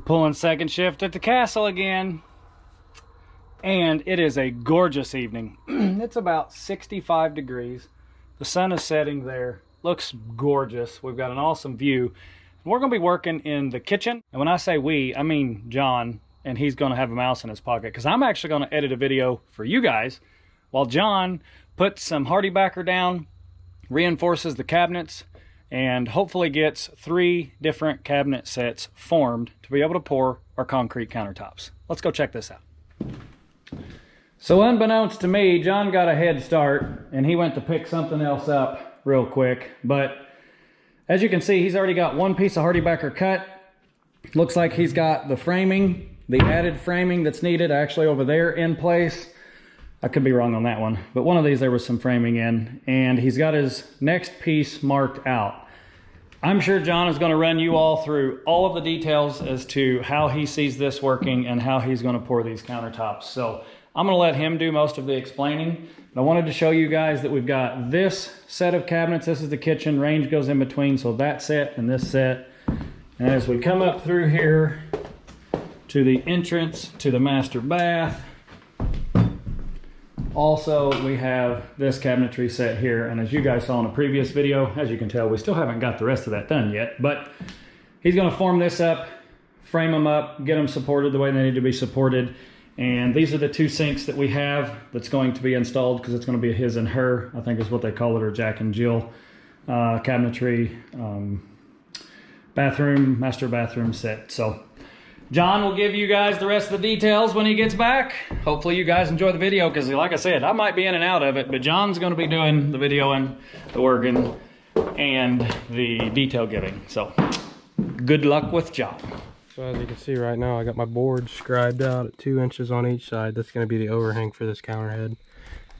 Pulling second shift at the castle again, and it is a gorgeous evening. It's about 65 degrees. The sun is setting there. Looks gorgeous. We've got an awesome view. We're going to be working in the kitchen, and when I say we, I mean John, and he's going to have a mouse in his pocket because I'm actually going to edit a video for you guys while John puts some HardieBacker down, reinforces the cabinets, and hopefully gets 3 different cabinet sets formed to be able to pour our concrete countertops. Let's go check this out. So unbeknownst to me, John got a head start and he went to pick something else up real quick. But as you can see, he's already got one piece of HardieBacker cut. Looks like he's got the framing, the added framing that's needed actually over there in place. I could be wrong on that one, but one of these there was some framing in, and he's got his next piece marked out. I'm sure John is going to run you all through all of the details as to how he sees this working and how he's going to pour these countertops. So I'm going to let him do most of the explaining. But I wanted to show you guys that we've got this set of cabinets. This is the kitchen. Range goes in between, so that set and this set. And as we come up through here to the entrance to the master bath, also, we have this cabinetry set here, and as you guys saw in a previous video, as you can tell, we still haven't got the rest of that done yet, but he's going to form this up, frame them up, get them supported the way they need to be supported, and these are the 2 sinks that we have that's going to be installed because it's going to be a his and her, I think is what they call it, or Jack and Jill cabinetry bathroom, master bathroom set. So John will give you guys the rest of the details when he gets back. Hopefully you guys enjoy the video because like I said, I might be in and out of it, but John's going to be doing the video and the working and the detail giving. So good luck with John. So as you can see right now, I got my board scribed out at 2 inches on each side. That's going to be the overhang for this counter head.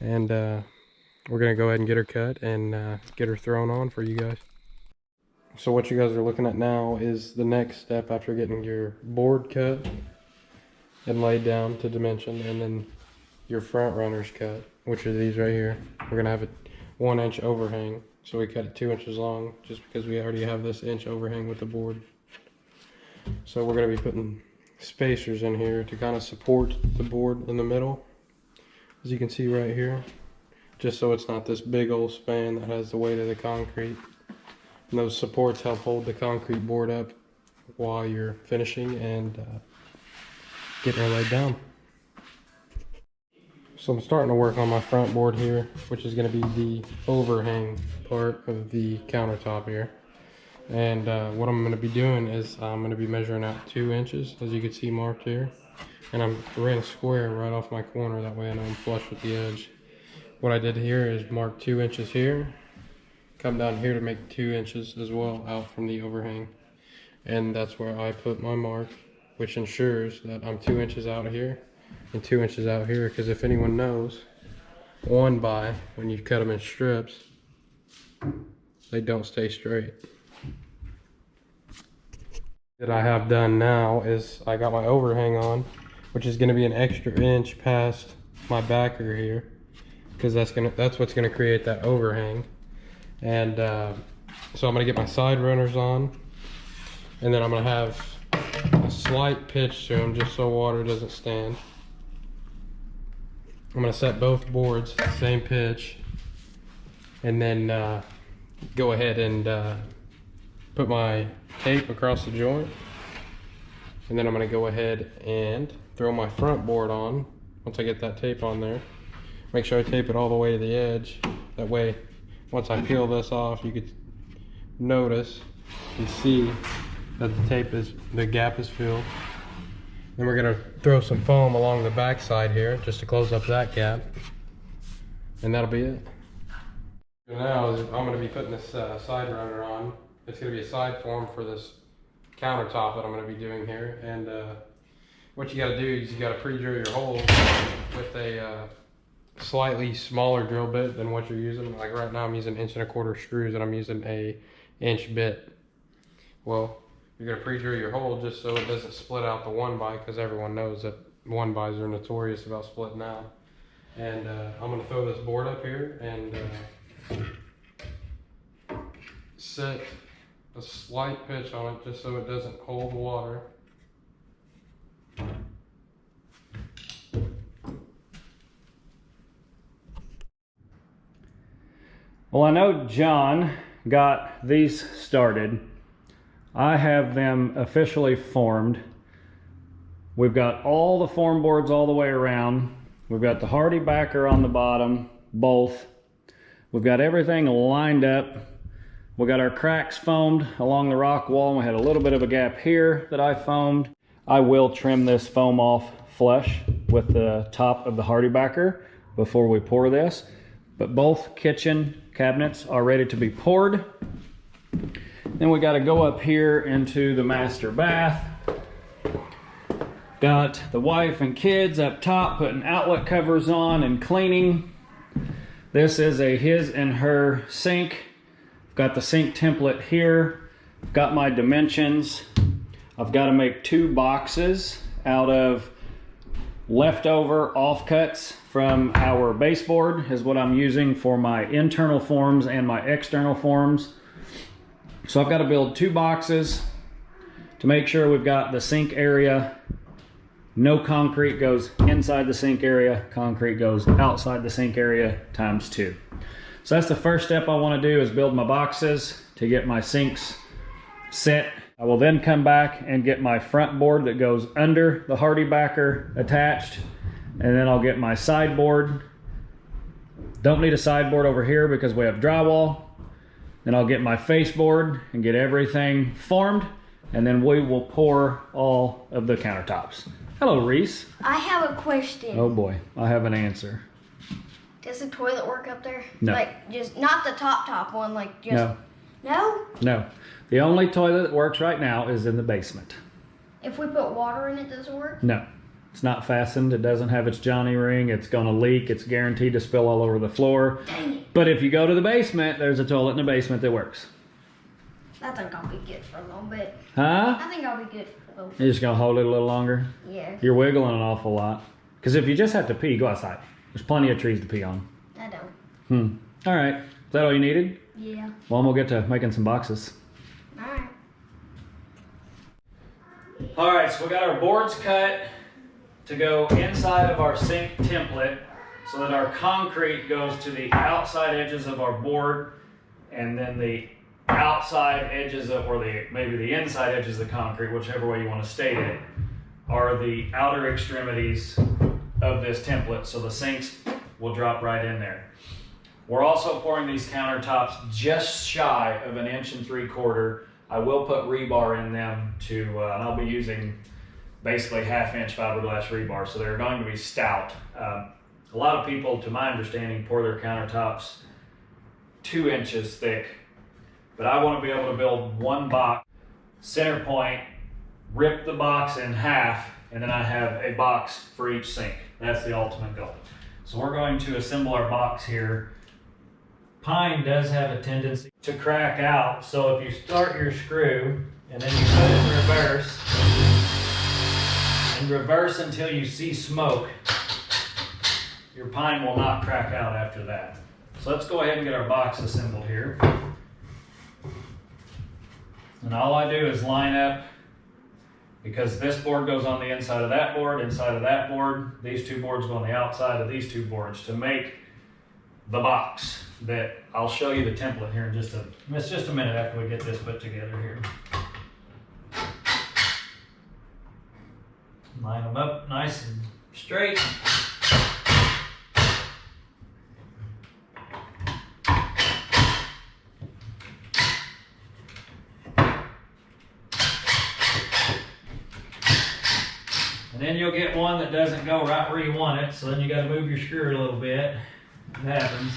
And we're going to go ahead and get her cut and get her thrown on for you guys. So what you guys are looking at now is the next step after getting your board cut and laid down to dimension, and then your front runners cut, which are these right here. We're gonna have a 1 inch overhang, so we cut it 2 inches long just because we already have this inch overhang with the board. So we're gonna be putting spacers in here to kind of support the board in the middle, as you can see right here, just so it's not this big old span that has the weight of the concrete. And those supports help hold the concrete board up while you're finishing and getting her laid down. So I'm starting to work on my front board here, which is going to be the overhang part of the countertop here. And what I'm going to be doing is I'm going to be measuring out 2 inches, as you can see marked here. And I'm ran a square right off my corner, that way I know I'm flush with the edge. What I did here is mark 2 inches here. Come down here to make 2 inches as well out from the overhang, and that's where I put my mark, which ensures that I'm 2 inches out here and 2 inches out here, because if anyone knows, 1x, when you cut them in strips, they don't stay straight. What I have done now is I got my overhang on, which is going to be an extra inch past my backer here, because that's what's going to create that overhang. And so I'm going to get my side runners on, and then I'm going to have a slight pitch to them just so water doesn't stand. I'm going to set both boards the same pitch, and then go ahead and put my tape across the joint, and then I'm going to go ahead and throw my front board on. Once I get that tape on there, make sure I tape it all the way to the edge, that way once I peel this off, you could notice and see that the gap is filled. Then we're gonna throw some foam along the back side here just to close up that gap, and that'll be it. Now I'm gonna be putting this side runner on. It's gonna be a side form for this countertop that I'm gonna be doing here. And what you gotta do is you gotta pre-drill your holes with a slightly smaller drill bit than what you're using. Like right now I'm using 1¼ inch screws and I'm using a inch bit. Well, you're gonna pre-drill your hole just so it doesn't split out the 1x, because everyone knows that 1x's are notorious about splitting out. And I'm gonna throw this board up here and set a slight pitch on it just so it doesn't hold water. Well, I know John got these started. I have them officially formed. We've got all the form boards all the way around. We've got the HardieBacker on the bottom, both. We've got everything lined up. We got our cracks foamed along the rock wall. We had a little bit of a gap here that I foamed. I will trim this foam off flush with the top of the HardieBacker before we pour this. But both kitchen cabinets are ready to be poured. Then we got to go up here into the master bath. Got the wife and kids up top putting outlet covers on and cleaning. This is a his and her sink. Got the sink template here. Got my dimensions. I've got to make 2 boxes out of leftover offcuts from our baseboard is what I'm using for my internal forms and my external forms. So I've got to build 2 boxes to make sure we've got the sink area. No concrete goes inside the sink area. Concrete goes outside the sink area times 2. So that's the first step I want to do, is build my boxes to get my sinks set. I will then come back and get my front board that goes under the HardieBacker attached, and then I'll get my sideboard. Don't need a sideboard over here because we have drywall. Then I'll get my faceboard and get everything formed, and then we will pour all of the countertops. Hello, Reese. I have a question. Oh boy, I have an answer. Does the toilet work up there? No. Like, just not the top one, like just... No. No? No. The only toilet that works right now is in the basement. If we put water in it, does it work? No. It's not fastened. It doesn't have its Johnny ring. It's going to leak. It's guaranteed to spill all over the floor. Dang it. But if you go to the basement, there's a toilet in the basement that works. I think I'll be good for a little bit. Huh? I think I'll be good for a little bit. You're just going to hold it a little longer? Yeah. You're wiggling an awful lot. Because if you just have to pee, go outside. There's plenty of trees to pee on. I don't. All right. Is that all you needed? Yeah. Well, we'll get to making some boxes. Alright. All right, so we got our boards cut to go inside of our sink template so that our concrete goes to the outside edges of our board, and then the outside edges of, or maybe the inside edges of the concrete, whichever way you want to state it, are the outer extremities of this template, so the sinks will drop right in there. We're also pouring these countertops just shy of 1 3/4 inches. I will put rebar in them and I'll be using basically 1/2 inch fiberglass rebar, so they're going to be stout. A lot of people, to my understanding, pour their countertops 2 inches thick, but I want to be able to build 1 box, center point, rip the box in half, and then I have a box for each sink. That's the ultimate goal. So we're going to assemble our box here. Pine does have a tendency to crack out, so if you start your screw and then you put it in reverse, and reverse until you see smoke, your pine will not crack out after that. So let's go ahead and get our box assembled here. And all I do is line up, because this board goes on the inside of that board, these 2 boards go on the outside of these 2 boards to make the box that I'll show you the template here in just a minute after we get this put together here. Line them up nice and straight. And then you'll get one that doesn't go right where you want it, so then you got to move your screw a little bit. It happens.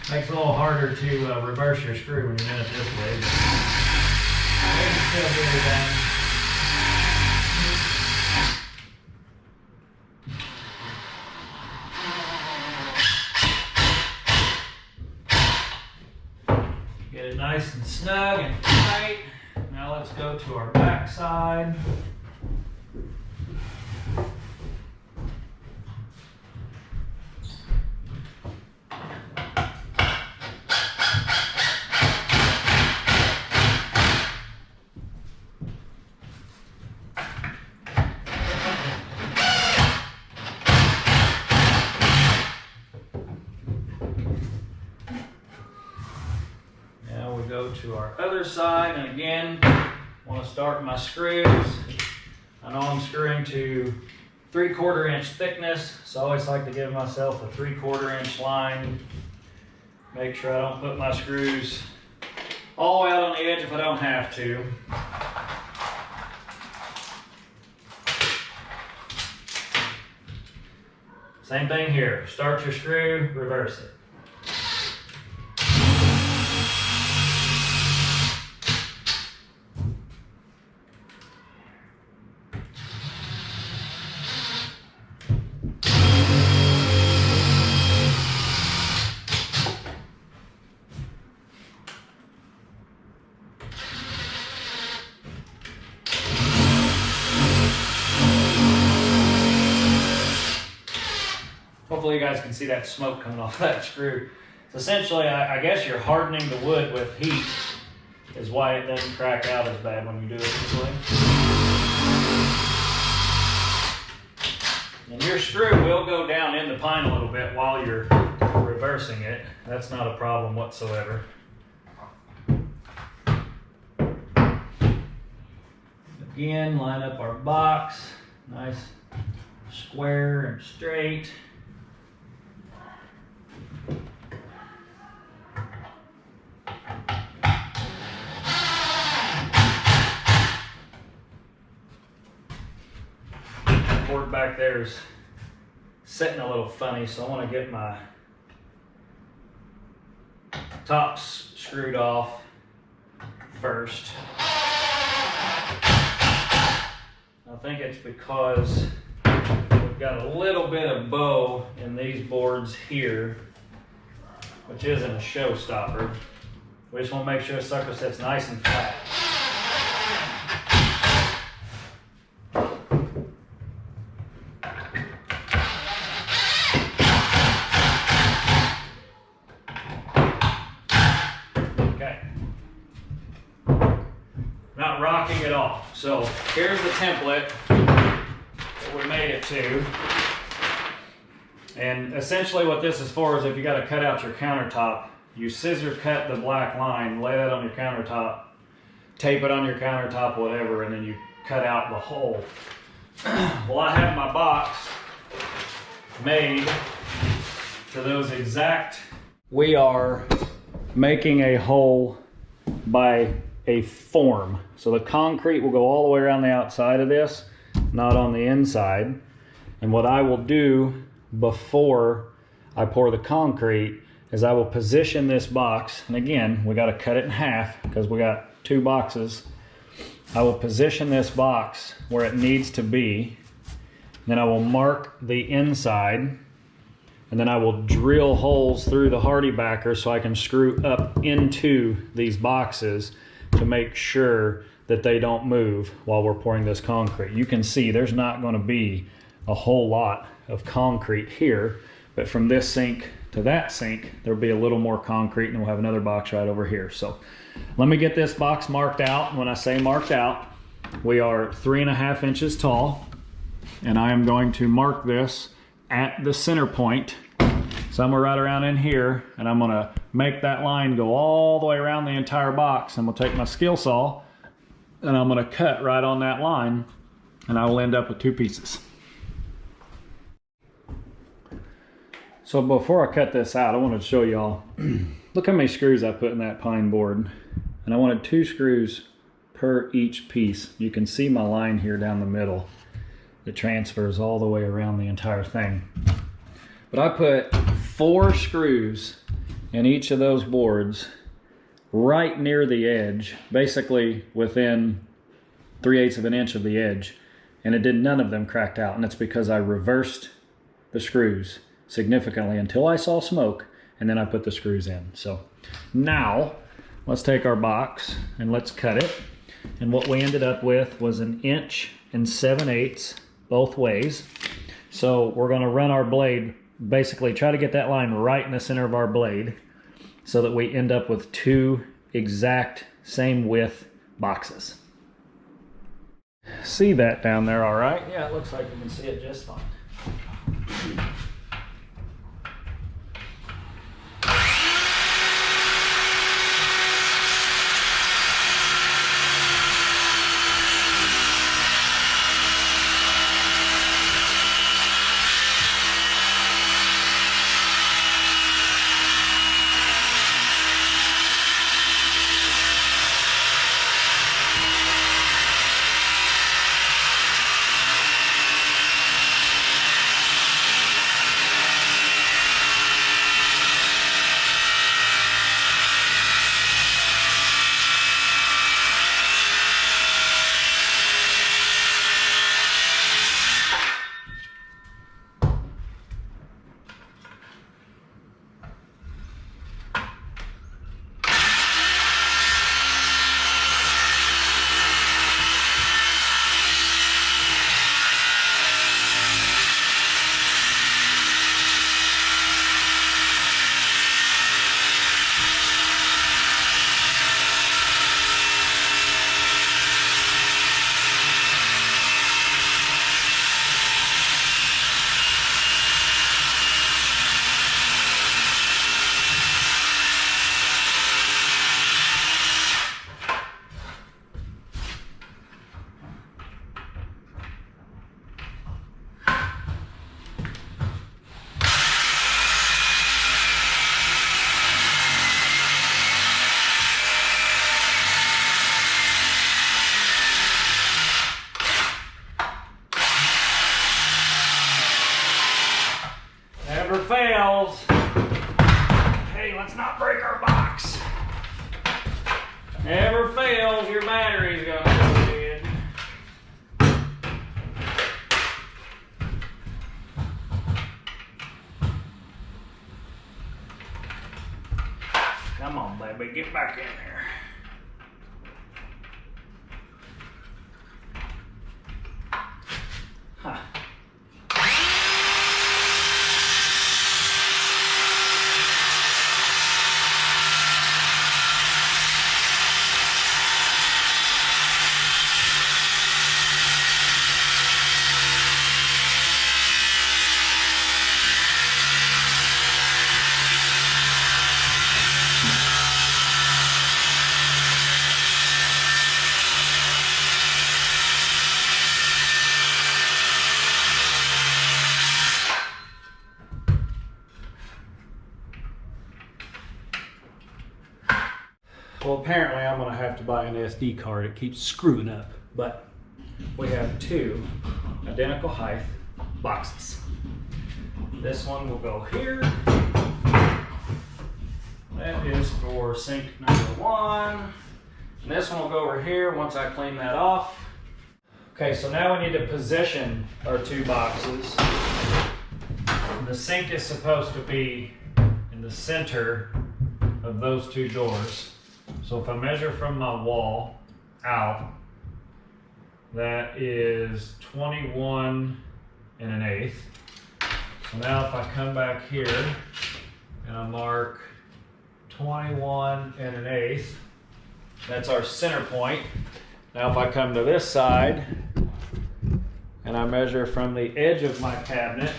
Makes it a little harder to reverse your screw when you're doing it this way, but you can still get it done. Get it nice and snug and tight. Now let's go to our back side. we'll go to our other side, and again, want to start my screws. I know I'm screwing to 3/4 inch thickness, so I always like to give myself a 3/4 inch line. Make sure I don't put my screws all the way out on the edge if I don't have to. Same thing here. Start your screw, reverse it. Hopefully you guys can see that smoke coming off that screw. So essentially, I guess you're hardening the wood with heat is why it doesn't crack out as bad when you do it this way. And your screw will go down in the pine a little bit while you're reversing it. That's not a problem whatsoever. Again, line up our box, nice square and straight. Board back there is sitting a little funny, so I want to get my tops screwed off first. I think it's because we've got a little bit of bow in these boards here, which isn't a showstopper. We just want to make sure the sucker sits nice and flat. Not rocking at all. So here's the template that we made it to. And essentially what this is for is if you got to cut out your countertop, you scissor cut the black line, lay that on your countertop, tape it on your countertop, whatever, and then you cut out the hole. Well, I have my box made to those exact. We are making a hole by a form. So the concrete will go all the way around the outside of this, not on the inside. And what I will do before I pour the concrete is I will position this box, and again, we got to cut it in half because we got 2 boxes. I will position this box where it needs to be. Then I will mark the inside, and then I will drill holes through the HardieBacker so I can screw up into these boxes to make sure that they don't move while we're pouring this concrete. You can see there's not going to be a whole lot of concrete here, but from this sink to that sink, there'll be a little more concrete, and we'll have another box right over here. So let me get this box marked out. When I say marked out, we are 3.5 inches tall, and I am going to mark this at the center point, somewhere right around in here, and I'm gonna make that line go all the way around the entire box. And we'll take my skill saw and I'm gonna cut right on that line, and I will end up with 2 pieces. So before I cut this out, I wanted to show y'all, look how many screws I put in that pine board. And I wanted 2 screws per each piece. You can see my line here down the middle that transfers all the way around the entire thing. But I put 4 screws in each of those boards right near the edge, basically within 3/8 of an inch of the edge, and none of them cracked out. And it's because I reversed the screws significantly until I saw smoke, and then I put the screws in. So now let's take our box and let's cut it. And what we ended up with was 1 7/8 inches both ways. So we're going to run our blade, basically try to get that line right in the center of our blade so that we end up with 2 exact same width boxes. See that down there all right? Yeah, it looks like you can see it just fine. Never fails, your battery's gonna go dead. Come on, baby, get back in there. Huh. Well, apparently I'm gonna have to buy an SD card. It keeps screwing up, but we have two identical height boxes. This one will go here. That is for sink number 1. And this one will go over here once I clean that off. Okay, so now we need to position our two boxes. The sink is supposed to be in the center of those two doors. So if I measure from my wall out, that is 21 1/8. So now if I come back here and I mark 21 1/8, that's our center point. Now if I come to this side and I measure from the edge of my cabinet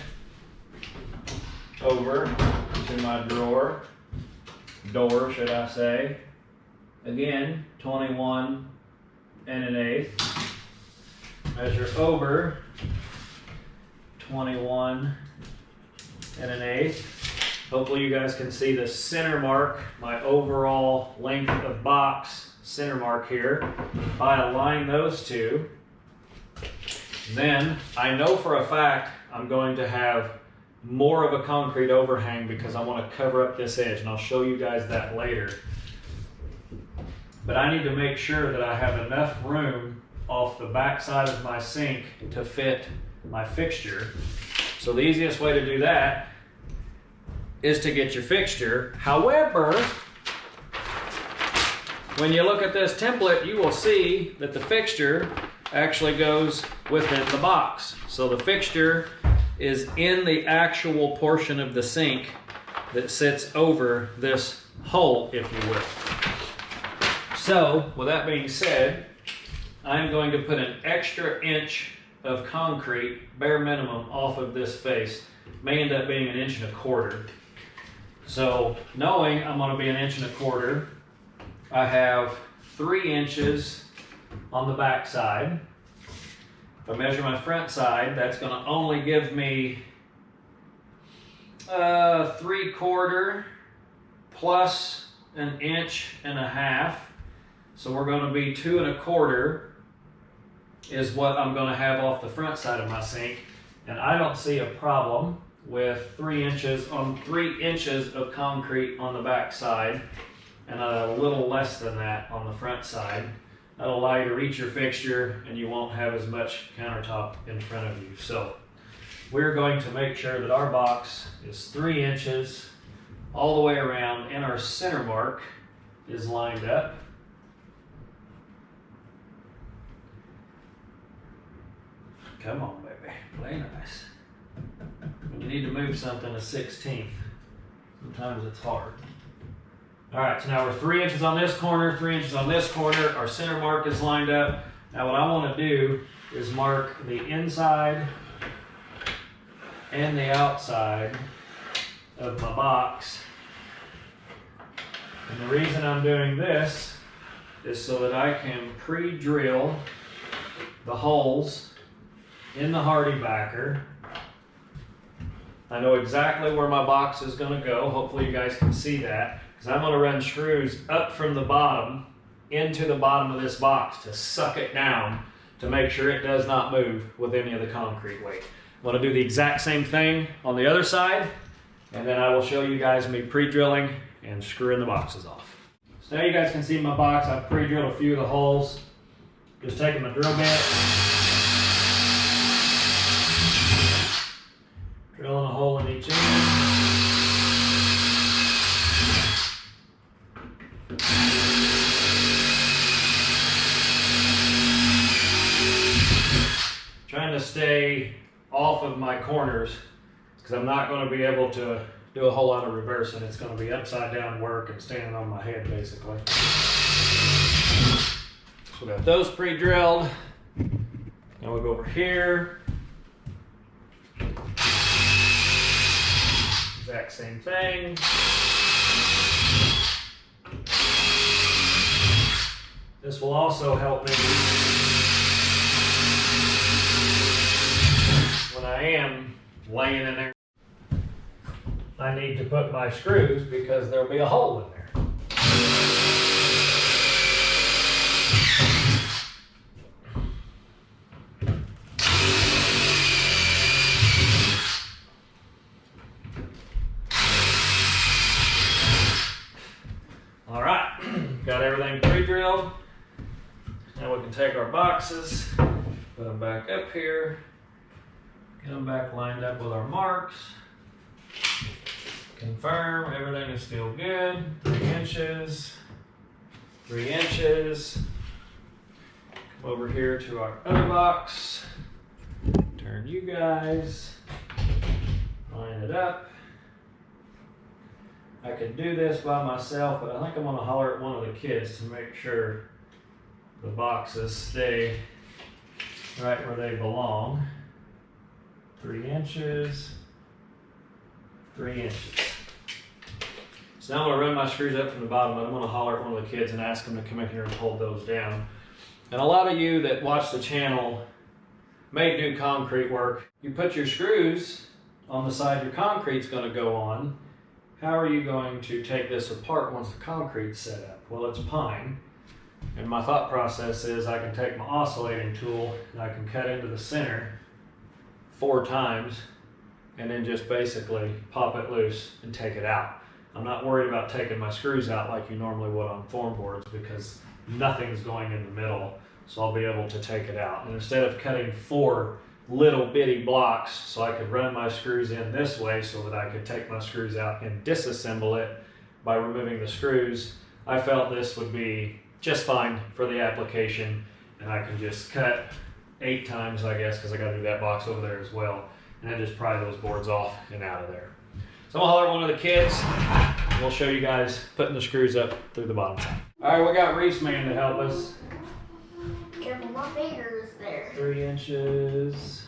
over to my door should I say, again, 21 1/8. Measure over 21 1/8. Hopefully you guys can see the center mark, my overall length of box center mark here. If I align those two, then I know for a fact I'm going to have more of a concrete overhang because I want to cover up this edge, and I'll show you guys that later. But I need to make sure that I have enough room off the back side of my sink to fit my fixture. So the easiest way to do that is to get your fixture. However, when you look at this template, you will see that the fixture actually goes within the box. So the fixture is in the actual portion of the sink that sits over this hole, if you will. So, with that being said, I'm going to put an extra inch of concrete, bare minimum, off of this face. May end up being 1 1/4 inches. So, knowing I'm going to be 1 1/4 inches, I have 3 inches on the back side. If I measure my front side, that's going to only give me 3/4 plus 1.5 inches. So we're going to be 2 1/4 is what I'm going to have off the front side of my sink. And I don't see a problem with 3 inches on 3 inches of concrete on the back side and a little less than that on the front side. That'll allow you to reach your fixture and you won't have as much countertop in front of you. So we're going to make sure that our box is 3 inches all the way around and our center mark is lined up. Come on, baby, play nice. When you need to move something a 1/16, sometimes it's hard. All right, so now we're 3 inches on this corner, 3 inches on this corner. Our center mark is lined up. Now what I want to do is mark the inside and the outside of my box. And the reason I'm doing this is so that I can pre-drill the holes in the HardieBacker. I know exactly where my box is going to go. Hopefully you guys can see that. Because I'm going to run screws up from the bottom into the bottom of this box to suck it down to make sure it does not move with any of the concrete weight. I'm going to do the exact same thing on the other side, and then I will show you guys me pre-drilling and screwing the boxes off. So now you guys can see my box. I've pre-drilled a few of the holes. Just taking my drill bit, drilling a hole in each end. Trying to stay off of my corners because I'm not going to be able to do a whole lot of reversing. It's going to be upside down work and standing on my head basically. So we got those pre-drilled. Now we'll go over here. Exact same thing. This will also help me when I am laying in there. I need to put my screws because there'll be a hole in there. All right, got everything pre-drilled. Now we can take our boxes, put them back up here, get them back lined up with our marks. Confirm everything is still good. 3 inches, 3 inches. Come over here to our other box. Turn you guys, line it up. I could do this by myself, but I think I'm gonna holler at one of the kids to make sure the boxes stay right where they belong. 3 inches, 3 inches. So now I'm gonna run my screws up from the bottom, but I'm gonna holler at one of the kids and ask them to come in here and hold those down. And a lot of you that watch the channel may do concrete work. You put your screws on the side your concrete's gonna go on. How are you going to take this apart once the concrete's set up? Well, it's pine. And my thought process is I can take my oscillating tool and I can cut into the center 4 times and then just basically pop it loose and take it out. I'm not worried about taking my screws out like you normally would on form boards because nothing's going in the middle, so I'll be able to take it out. And instead of cutting 4 little bitty blocks, so I could run my screws in this way so that I could take my screws out and disassemble it by removing the screws, I felt this would be just fine for the application, and I can just cut 8 times, I guess, because I got to do that box over there as well, and then just pry those boards off and out of there. So I'm gonna holler at one of the kids, and we'll show you guys putting the screws up through the bottom side. All right, we got Reese Man to help us. Careful, my fingers there. 3 inches.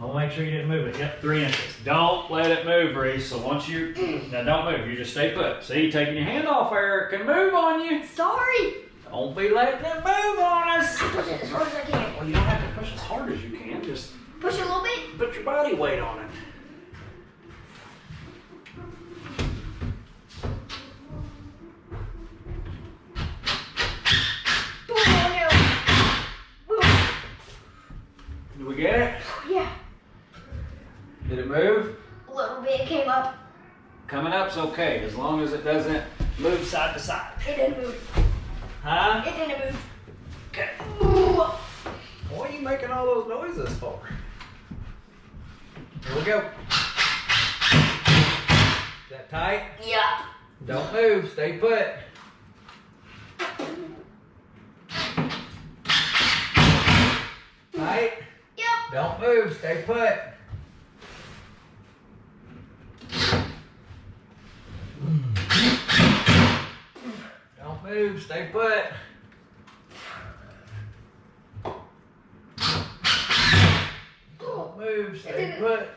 I'll make sure you didn't move it. Yep, 3 inches. Don't let it move, Reese. So once you, now don't move, you just stay put. See, taking your hand off there, it can move on you. Sorry. Don't be letting it move on us. I push it as hard as I can. Well, you don't have to push as hard as you can. Just Push it a little bit. put your body weight on it. Did we get it? Yeah. Did it move? A little bit. It came up. Coming up's okay, as long as it doesn't move side to side. It didn't move. Huh? It didn't move. Okay. Ooh. What are you making all those noises for? Here we go. Is that tight? Yeah. Don't move, stay put. Tight? Yep. Don't move, stay put. Don't move, stay put. Don't move, stay put.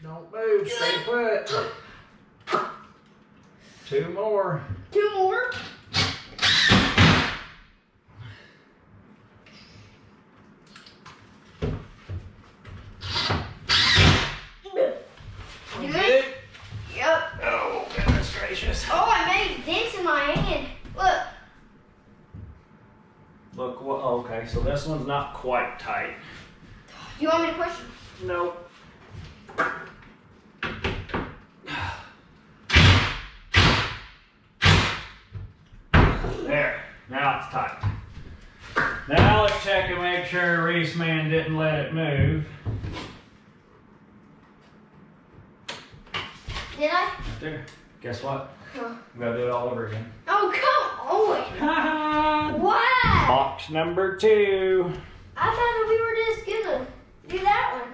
Don't move, stay put. 2 more. 2 more. You Good? Yep. Oh, goodness gracious. Oh, I made dents in my hand. Look. Look, well, okay, so this one's not quite tight. You want me to push? Nope. Now it's tight. Now let's check and make sure Reese Man didn't let it move. Did I? Right there. Guess what? Huh. We gotta do it all over again. Oh, come on. What? Box number 2. I thought that we were just gonna do that one.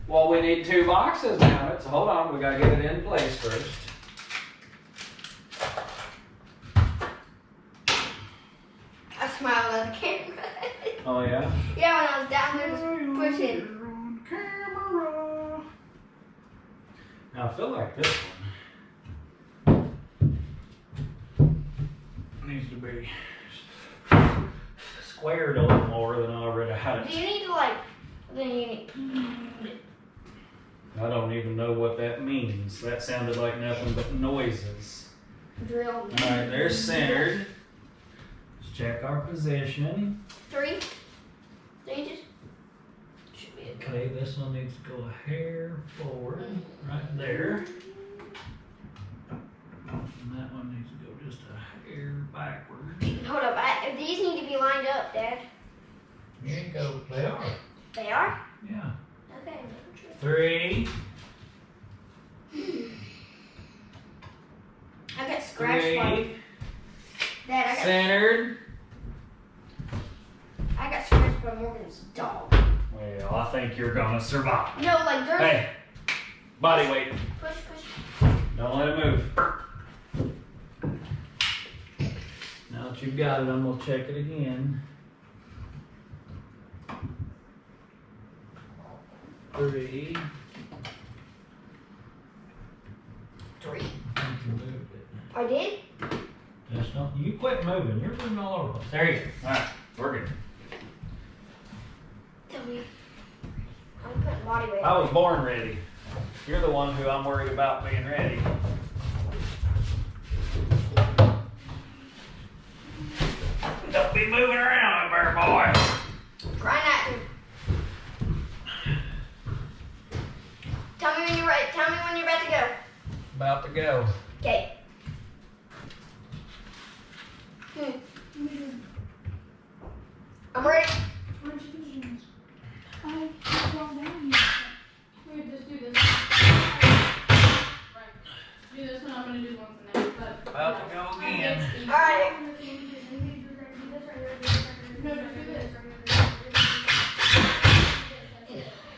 Well, we need 2 boxes now. So hold on, we gotta get it in place first. I smiled at the camera. Oh yeah? Yeah, when I was down there just pushing. Camera. Now I feel like this one needs to be squared a little more than I already had Do it. you need to like, then you need, I don't even know what that means. That sounded like nothing but noises. drill All right, they're centered. Let's check our position. 3 inches? Should be okay. Okay, this one needs to go a hair forward, right there. And that one needs to go just a hair backwards. Hold up, these need to be lined up, Dad. Here you go. They are. They are? Yeah. Okay. 3. I got scratched by, 3. Dad, Centered. I got scratched by Morgan's dog. Well, I think you're gonna survive. No, like there's, Hey, body weight. push, push. Don't let it move. Now that you've got it, I'm gonna check it again. 3. 3. I think you moved it. I did? Just don't. You quit moving. You're moving all over. There you go. All right, we're good. Tell me. I'm putting body weight. I was born ready. You're the one who I'm worried about being ready. Don't be moving around up there, boy. Try not to. Tell me when you're ready. Tell me when you're about to go. About to go. Okay. I'm ready. Just do this. Right. Do this one. I'm gonna do one for next. But About to go again. Alright. No, just do this.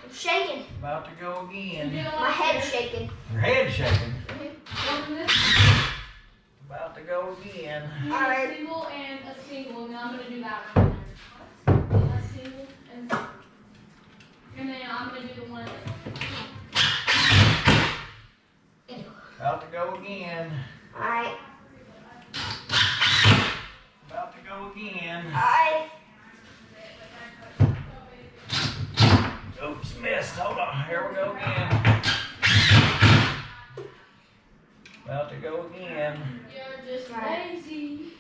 I'm shaking. About to go again. My head's shaking. Your head's shaking. One for this. About to go again. Alright. A single and a single, and then I'm gonna do that one. A single and single. And then I'm gonna do the one. About to go again. Alright. About to go again. Alright. Oops, missed. Hold on. Here we go again. About to go again. You're just Right. lazy.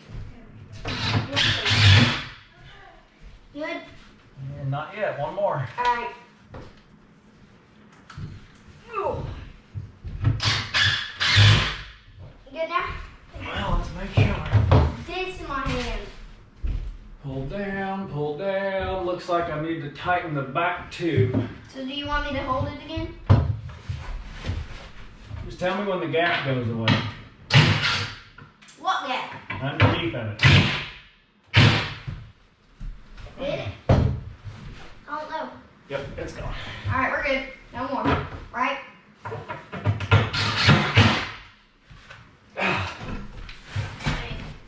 Good. And not yet. One more. Alright. You good now? Well, let's make sure. This in my hand. Pull down, pull down. Looks like I need to tighten the back tube. So do you want me to hold it again? Just tell me when the gap goes away. What gap? Underneath of it. Did it? I don't know. Yep, it's gone. Alright, we're good. No more. Right?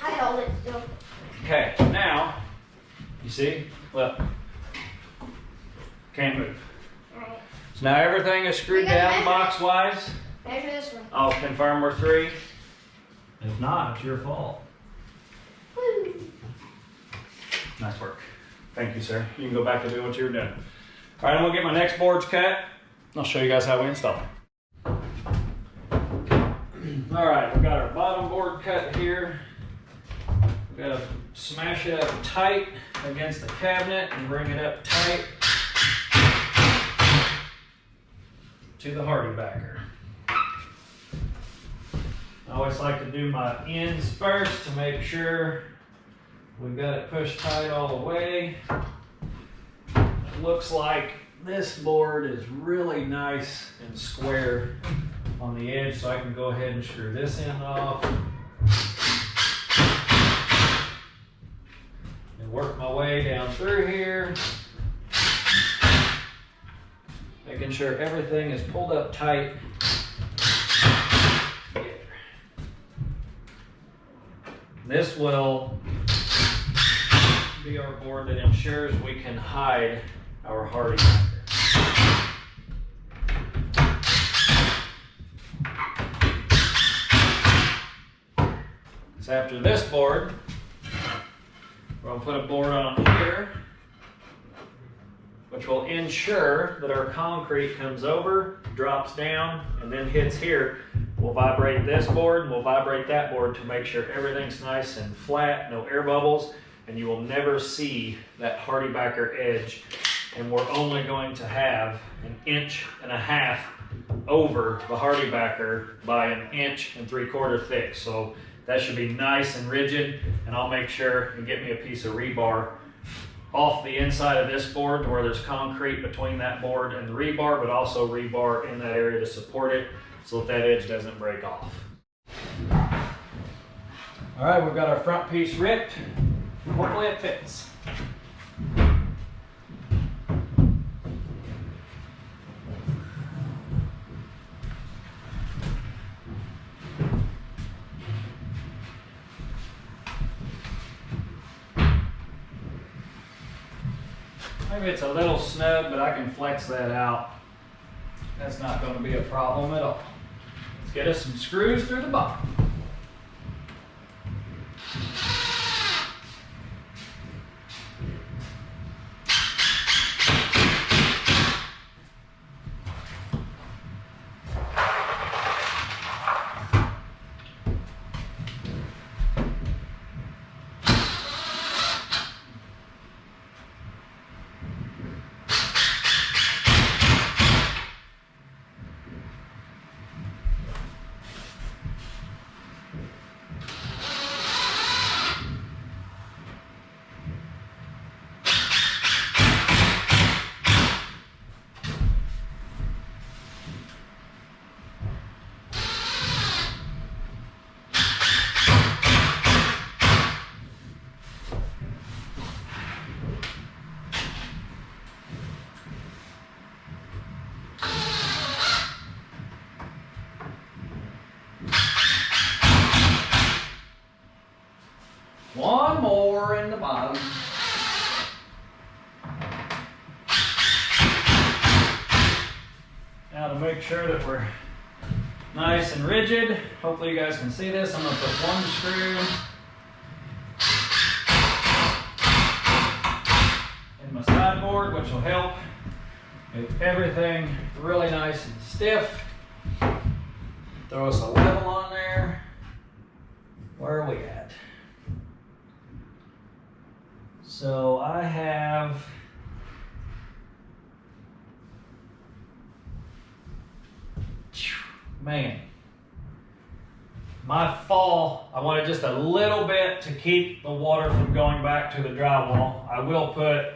I held it still. Okay, now, you see? Look. Can't move. Alright. So now everything is screwed We gotta down measure. box-wise. Measure this one. I'll confirm we're 3. If not, it's your fault. Woo. Nice work. Thank you, sir. You can go back to doing what you were doing. All right, I'm gonna get my next boards cut. I'll show you guys how we install them. All right, we got our bottom board cut here. We gotta smash it up tight against the cabinet and bring it up tight to the hardy backer. I always like to do my ends first to make sure We've got it pushed tight all the way. It looks like this board is really nice and square on the edge, so I can go ahead and screw this end off. And work my way down through here. Making sure everything is pulled up tight. This will be our board that ensures we can hide our hardy backer. So after this board, we're going to put a board on here, which will ensure that our concrete comes over, drops down, and then hits here. We'll vibrate this board and we'll vibrate that board to make sure everything's nice and flat, no air bubbles, and you will never see that HardieBacker edge. And we're only going to have 1.5 inches over the HardieBacker by 1 3/4 inches thick. So that should be nice and rigid, and I'll make sure and get me a piece of rebar off the inside of this board to where there's concrete between that board and the rebar, but also rebar in that area to support it so that edge doesn't break off. All right, we've got our front piece ripped. Hopefully it fits. Maybe it's a little snug, but I can flex that out. That's not going to be a problem at all. Let's get us some screws through the bottom. One more in the bottom. Now to make sure that we're nice and rigid, hopefully you guys can see this, I'm going to put one screw in my sideboard, which will help make everything really nice and stiff. Throw us a level on there. Where are we at? So I have my fall, I wanted just a little bit to keep the water from going back to the drywall. I will put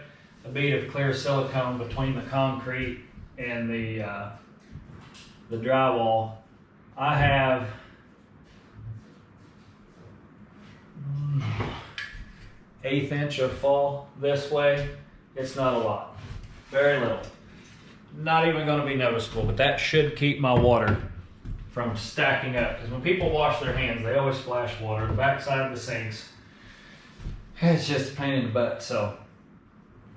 a bead of clear silicone between the concrete and the drywall. I have 1/8 inch of fall this way. It's not a lot, very little. Not even going to be noticeable, but that should keep my water from stacking up. Because when people wash their hands, they always splash water. The backside of the sinks, it's just a pain in the butt. So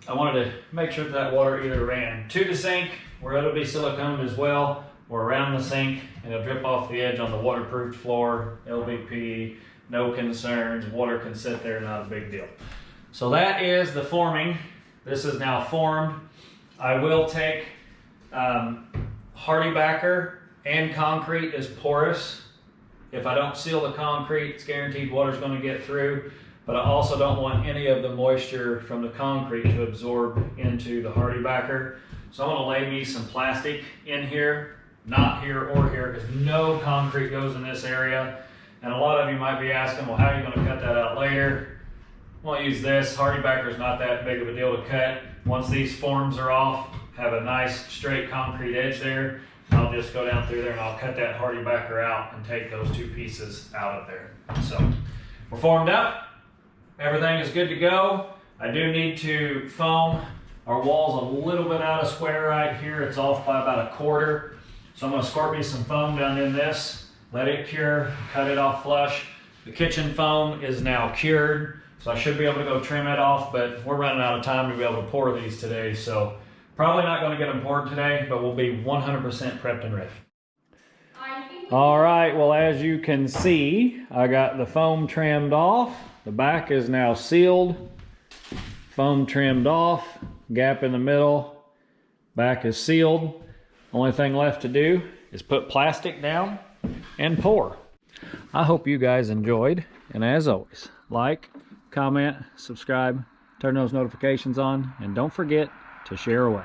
I wanted to make sure that water either ran to the sink, where it'll be siliconed as well, or around the sink, and it'll drip off the edge on the waterproofed floor, LVP. No concerns, water can sit there, not a big deal. So that is the forming. This is now formed. I will take HardieBacker and concrete is porous. If I don't seal the concrete, it's guaranteed water's going to get through, but I also don't want any of the moisture from the concrete to absorb into the HardieBacker. So I'm going to lay me some plastic in here, not here or here, because no concrete goes in this area. And a lot of you might be asking, well, how are you going to cut that out later? I'm gonna use this. HardieBacker's not that big of a deal to cut. Once these forms are off, have a nice straight concrete edge there. I'll just go down through there and I'll cut that HardieBacker out and take those two pieces out of there. So we're formed up. Everything is good to go. I do need to foam. Our wall's a little bit out of square right here. It's off by about 1/4. So I'm gonna squirt me some foam down in this, let it cure, cut it off flush. The kitchen foam is now cured, so I should be able to go trim it off, but we're running out of time to be able to pour these today. So probably not gonna get them poured today, but we'll be 100% prepped and ready. All right, well, as you can see, I got the foam trimmed off. The back is now sealed. Foam trimmed off, gap in the middle, back is sealed. Only thing left to do is put plastic down and pour. I hope you guys enjoyed, and as always, like, comment, subscribe, turn those notifications on, and don't forget to share away.